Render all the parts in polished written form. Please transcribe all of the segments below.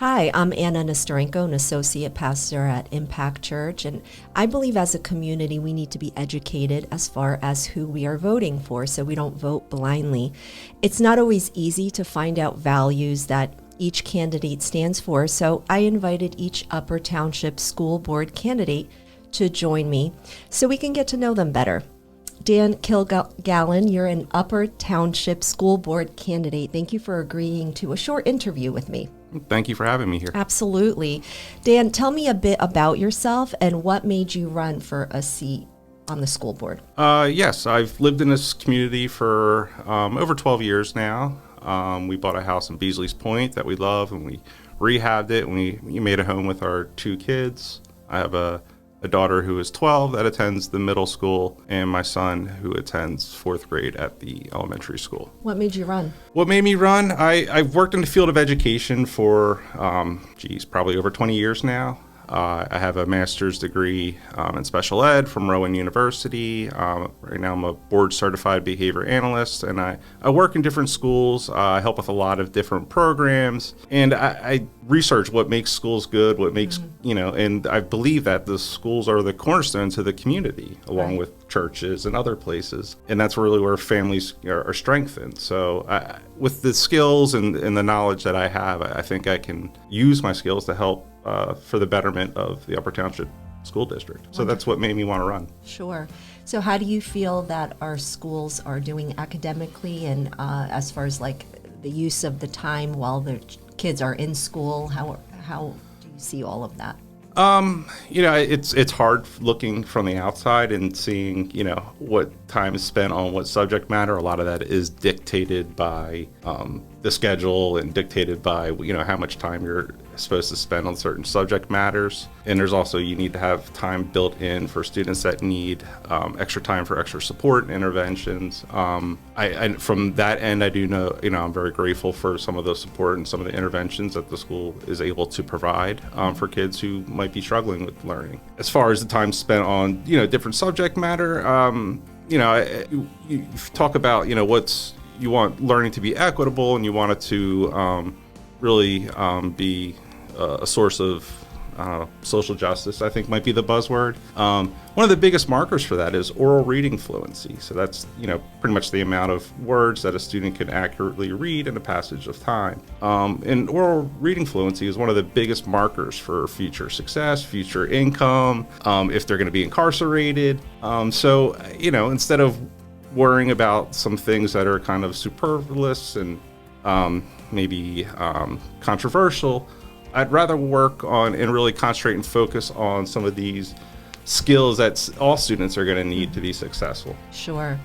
Hi, I'm Anna Nistorenko, an associate pastor at Impact Church, and I believe as a community we need to be educated as far as who we are voting for so we don't vote blindly. It's not always easy to find out values that each candidate stands for, so I invited each Upper Township School Board candidate to join me so we can get to know them better. Dan Kilgallon, you're an Upper Township School Board candidate. Thank you for agreeing to a short interview with me. Thank you for having me here. Absolutely. Dan, tell me a bit about yourself and what made you run for a seat on the school board. Yes, I've lived in this community for over 12 years now. We bought a house in Beasley's Point that we love, and we rehabbed it, and we made a home with our two kids. I have a daughter who is 12 that attends the middle school, and my son who attends fourth grade at the elementary school. What made you run? What made me run? I've worked in the field of education for, probably over 20 years now. I have a master's degree in special ed from Rowan University. Right now I'm a board certified behavior analyst, and I work in different schools. I help with a lot of different programs, and I research what makes schools good, what makes, and I believe that the schools are the cornerstones of the community, along with churches and other places. And that's really where families are strengthened. So with the skills and the knowledge that I have, I think I can use my skills to help for the betterment of the Upper Township School District. So that's what made me want to run. Sure. So how do you feel that our schools are doing academically and as far as like the use of the time while the kids are in school? How do you see all of that? It's hard looking from the outside and seeing, what time is spent on what subject matter. A lot of that is dictated by the schedule and dictated by, how much time you're supposed to spend on certain subject matters. And there's also, you need to have time built in for students that need extra time for extra support and interventions. I from that end, I do know, I'm very grateful for some of the support and some of the interventions that the school is able to provide for kids who might be struggling with learning. As far as the time spent on, different subject matter, you talk about, you want learning to be equitable, and you want it to really be a source of social justice, I think might be the buzzword. One of the biggest markers for that is oral reading fluency. So that's, pretty much the amount of words that a student can accurately read in a passage of time. And oral reading fluency is one of the biggest markers for future success, future income, if they're going to be incarcerated. So, instead of worrying about some things that are kind of superfluous and maybe controversial, I'd rather work on and really concentrate and focus on some of these skills that all students are going to need to be successful. Sure.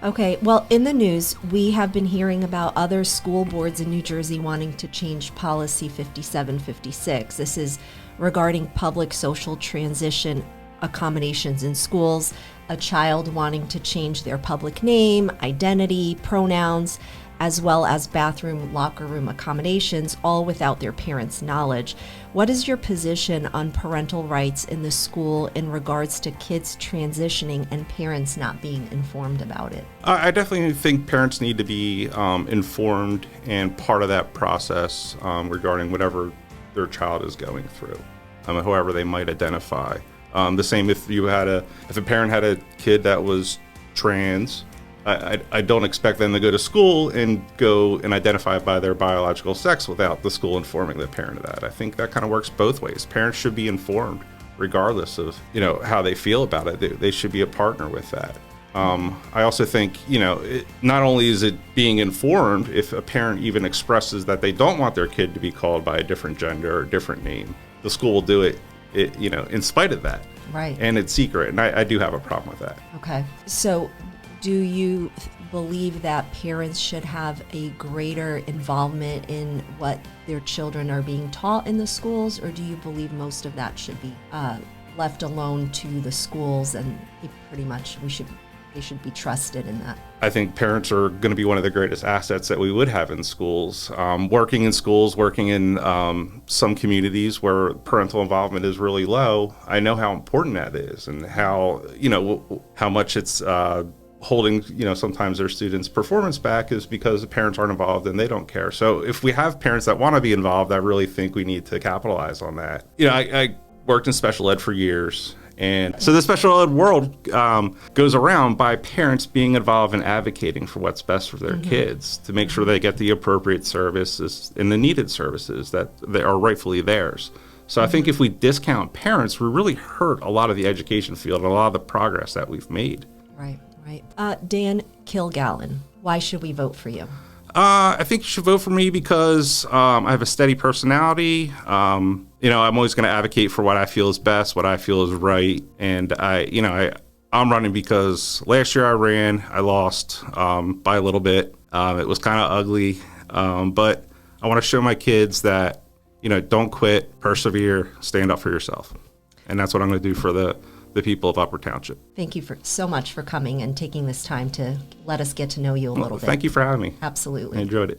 Okay, well, in the news, we have been hearing about other school boards in New Jersey wanting to change policy 5756. This is regarding public social transition accommodations in schools, a child wanting to change their public name, identity, pronouns, as well as bathroom, locker room accommodations, all without their parents' knowledge. What is your position on parental rights in the school in regards to kids transitioning and parents not being informed about it? I definitely think parents need to be informed and part of that process regarding whatever their child is going through, however they might identify. The same if a parent had a kid that was trans, I don't expect them to go to school and go and identify by their biological sex without the school informing the parent of that. I think that kind of works both ways. Parents should be informed regardless of, how they feel about it. They should be a partner with that. I also think, not only is it being informed, if a parent even expresses that they don't want their kid to be called by a different gender or a different name, the school will do it, in spite of that. Right. And it's secret. And I do have a problem with that. Okay. So do you believe that parents should have a greater involvement in what their children are being taught in the schools, or do you believe most of that should be left alone to the schools and they should be trusted in that? I think parents are going to be one of the greatest assets that we would have in schools. Working in schools, working in some communities where parental involvement is really low, I know how important that is and how much it's holding, sometimes their students' performance back is because the parents aren't involved and they don't care. So if we have parents that want to be involved, I really think we need to capitalize on that. I worked in special ed for years. And so the special ed world goes around by parents being involved in advocating for what's best for their kids to make sure they get the appropriate services and the needed services that they are rightfully theirs. So I think if we discount parents, we really hurt a lot of the education field and a lot of the progress that we've made. Right. Dan Kilgallon, why should we vote for you? I think you should vote for me because I have a steady personality. I'm always going to advocate for what I feel is best, what I feel is right. And I'm running because last year I ran, I lost by a little bit. It was kind of ugly, but I want to show my kids that, don't quit, persevere, stand up for yourself. And that's what I'm going to do for the people of Upper Township. Thank you so much for coming and taking this time to let us get to know you a little bit. Thank you for having me. Absolutely. I enjoyed it.